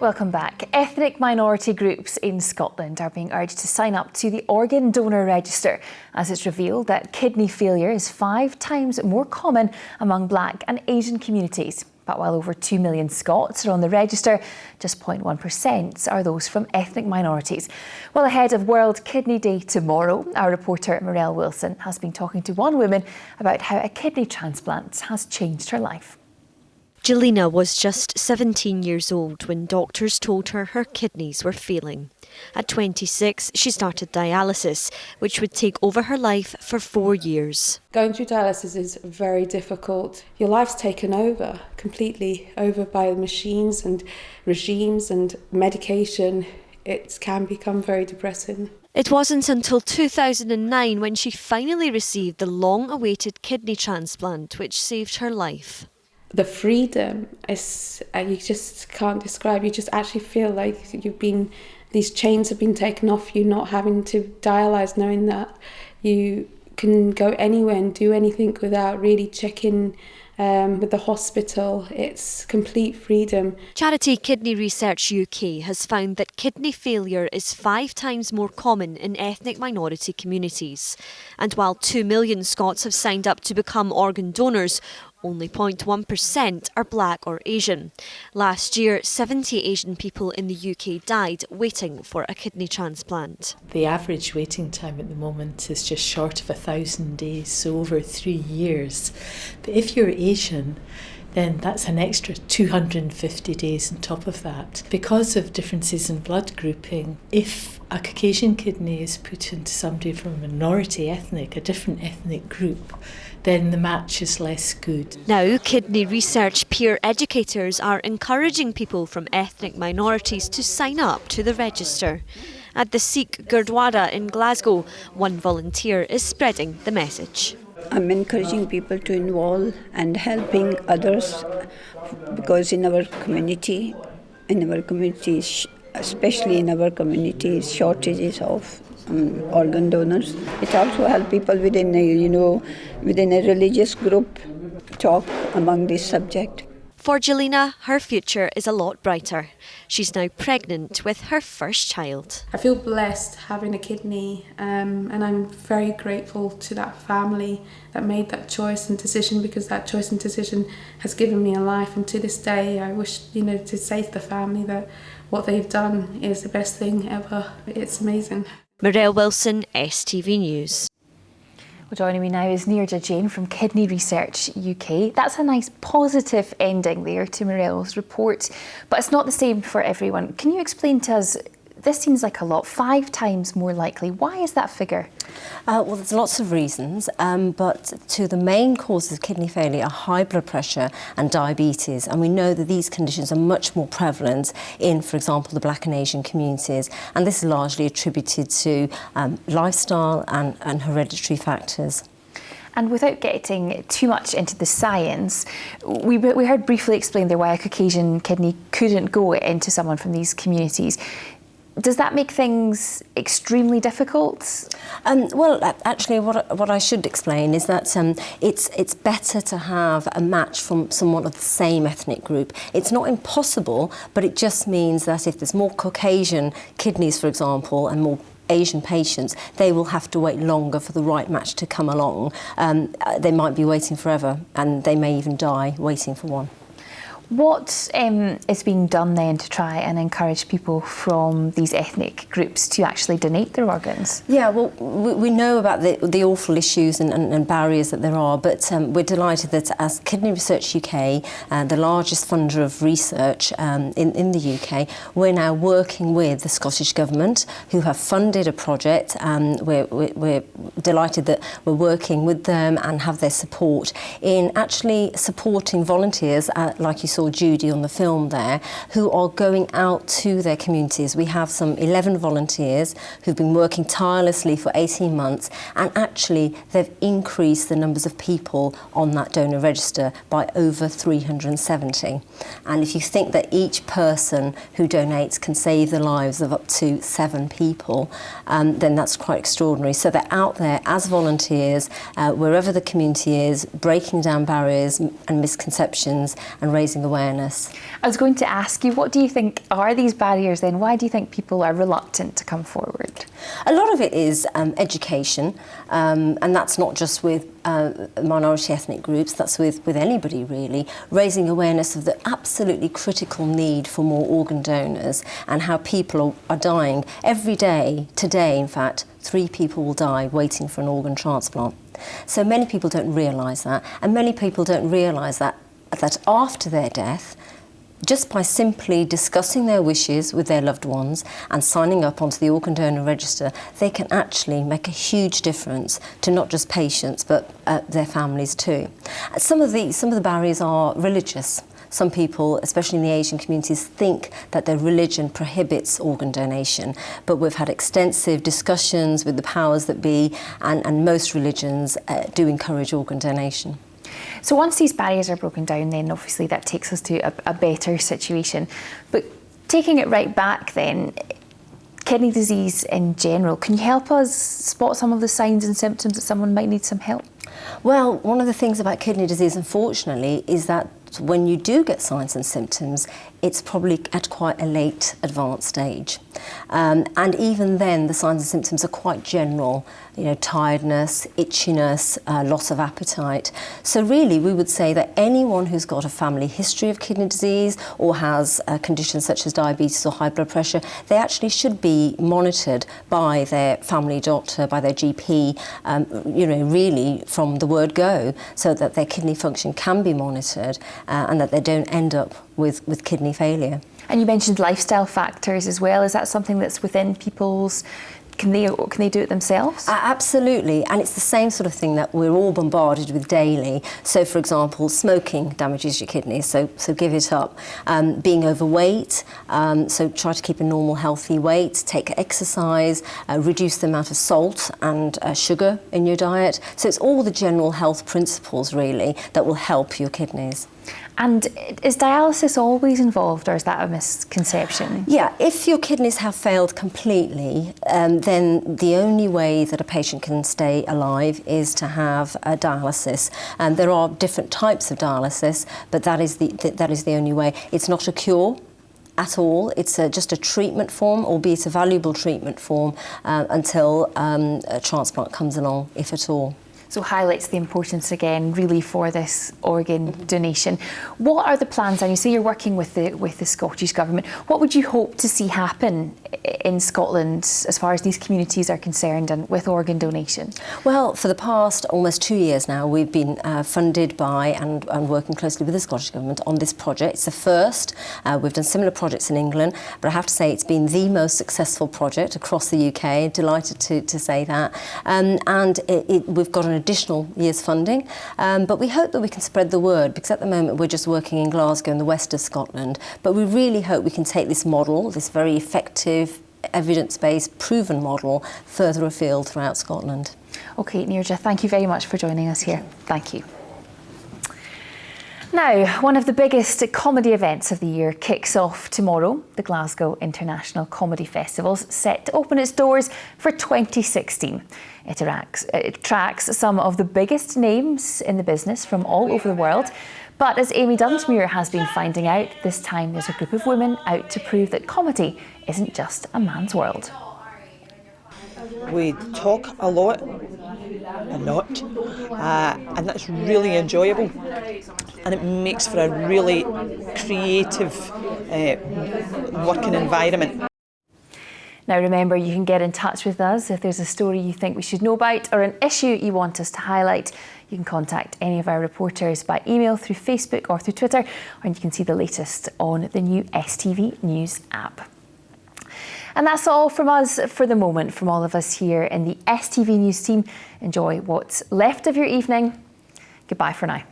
Welcome back. Ethnic minority groups in Scotland are being urged to sign up to the organ donor register, as it's revealed that kidney failure is 5 times more common among Black and Asian communities. But while over 2 million Scots are on the register, just 0.1% are those from ethnic minorities. Well, ahead of World Kidney Day tomorrow, our reporter Mirelle Wilson has been talking to one woman about how a kidney transplant has changed her life. Jelena was just 17 years old when doctors told her her kidneys were failing. At 26, she started dialysis, which would take over her life for 4 years. Going through dialysis is very difficult. Your life's taken over, completely over by the machines and regimes and medication. It can become very depressing. It wasn't until 2009 when she finally received the long-awaited kidney transplant, which saved her life. The freedom is, you just can't describe. You just actually feel like these chains have been taken off you, not having to dialyse, knowing that you can go anywhere and do anything without really checking with the hospital. It's complete freedom. Charity Kidney Research UK has found that kidney failure is 5 times more common in ethnic minority communities. And while 2 million Scots have signed up to become organ donors, only 0.1% are Black or Asian. Last year, 70 Asian people in the UK died waiting for a kidney transplant. The average waiting time at the moment is just short of 1,000 days, so over 3 years. But if you're Asian, then that's an extra 250 days on top of that. Because of differences in blood grouping, if a Caucasian kidney is put into somebody from a minority ethnic, a different ethnic group, then the match is less good. Now, kidney research peer educators are encouraging people from ethnic minorities to sign up to the register. At the Sikh Gurdwara in Glasgow, one volunteer is spreading the message. I'm encouraging people to involve and helping others, because in our communities, especially in our communities, shortages of organ donors. It also helps people within a religious group talk among this subject. For Jelena, her future is a lot brighter. She's now pregnant with her first child. I feel blessed having a kidney, and I'm very grateful to that family that made that choice and decision, because that choice and decision has given me a life. And to this day, I wish to say to the family that what they've done is the best thing ever. It's amazing. Mirelle Wilson, STV News. Well, joining me now is Neerja Jain from Kidney Research UK. That's a nice positive ending there to Mirelle's report, but it's not the same for everyone. Can you explain to us, this seems like a lot, 5 times more likely. Why is that figure? Well, there's lots of reasons, but two of the main causes of kidney failure are high blood pressure and diabetes. And we know that these conditions are much more prevalent in, for example, the Black and Asian communities. And this is largely attributed to lifestyle and hereditary factors. And without getting too much into the science, we heard briefly explained there why a Caucasian kidney couldn't go into someone from these communities. Does that make things extremely difficult? Well, actually, what I should explain is that it's better to have a match from someone of the same ethnic group. It's not impossible, but it just means that if there's more Caucasian kidneys, for example, and more Asian patients, they will have to wait longer for the right match to come along. They might be waiting forever, and they may even die waiting for one. What is being done then to try and encourage people from these ethnic groups to actually donate their organs? Yeah, well, we know about the awful issues and barriers that there are, but we're delighted that as Kidney Research UK, the largest funder of research in the UK, we're now working with the Scottish Government, who have funded a project. We're delighted that we're working with them and have their support in actually supporting volunteers, like you saw Judy on the film there, who are going out to their communities. We have some 11 volunteers who've been working tirelessly for 18 months, and actually they've increased the numbers of people on that donor register by over 370. And if you think that each person who donates can save the lives of up to 7 people, then that's quite extraordinary. So they're out there as volunteers, wherever the community is, breaking down barriers and misconceptions and raising raising awareness. I was going to ask you, what do you think are these barriers then? Why do you think people are reluctant to come forward? A lot of it is education, and that's not just with minority ethnic groups, that's with anybody really, raising awareness of the absolutely critical need for more organ donors and how people are dying. Every day, today in fact, 3 people will die waiting for an organ transplant. So many people don't realise that, and many people don't realise that after their death, just by simply discussing their wishes with their loved ones and signing up onto the organ donor register, they can actually make a huge difference to not just patients but their families too. Some of the barriers are religious. Some people, especially in the Asian communities, think that their religion prohibits organ donation, but we've had extensive discussions with the powers that be, and most religions do encourage organ donation. So once these barriers are broken down, then obviously that takes us to a better situation. But taking it right back then, kidney disease in general, can you help us spot some of the signs and symptoms that someone might need some help? Well, one of the things about kidney disease, unfortunately, is that when you do get signs and symptoms, it's probably at quite a late advanced stage. And even then, the signs and symptoms are quite general, tiredness, itchiness, loss of appetite. So really, we would say that anyone who's got a family history of kidney disease or has conditions such as diabetes or high blood pressure, they actually should be monitored by their family doctor, by their GP, really from the word go, so that their kidney function can be monitored and that they don't end up with kidney failure. And you mentioned lifestyle factors as well. Is that something that's within people's... Can they do it themselves? Absolutely, and it's the same sort of thing that we're all bombarded with daily. So, for example, smoking damages your kidneys, so give it up. Being overweight, so try to keep a normal, healthy weight. Take exercise, reduce the amount of salt and sugar in your diet. So it's all the general health principles, really, that will help your kidneys. And is dialysis always involved, or is that a misconception? Yeah, if your kidneys have failed completely, then the only way that a patient can stay alive is to have a dialysis. And there are different types of dialysis, but that is the only way. It's not a cure at all. It's just a treatment form, albeit a valuable treatment form, until a transplant comes along, if at all. So highlights the importance again, really, for this organ donation. What are the plans? And you say you're working with the Scottish Government. What would you hope to see happen in Scotland as far as these communities are concerned and with organ donation? Well, for the past almost 2 years now, we've been funded by and working closely with the Scottish Government on this project. It's the first. We've done similar projects in England, but I have to say it's been the most successful project across the UK. Delighted to say that. And we've got an additional year's funding, but we hope that we can spread the word, because at the moment we're just working in Glasgow in the west of Scotland, but we really hope we can take this model, this very effective, evidence-based, proven model, further afield throughout Scotland. OK, Neerja, thank you very much for joining us here. Thank you. Now, one of the biggest comedy events of the year kicks off tomorrow. The Glasgow International Comedy Festival's set to open its doors for 2016. It attracts some of the biggest names in the business from all over the world. But as Amy Dunsmuir has been finding out, this time there's a group of women out to prove that comedy isn't just a man's world. We talk a lot and not, and that's really enjoyable, and it makes for a really creative working environment. Now remember, you can get in touch with us if there's a story you think we should know about or an issue you want us to highlight. You can contact any of our reporters by email, through Facebook or through Twitter, and you can see the latest on the new STV News app. And that's all from us for the moment, from all of us here in the STV News team. Enjoy what's left of your evening. Goodbye for now.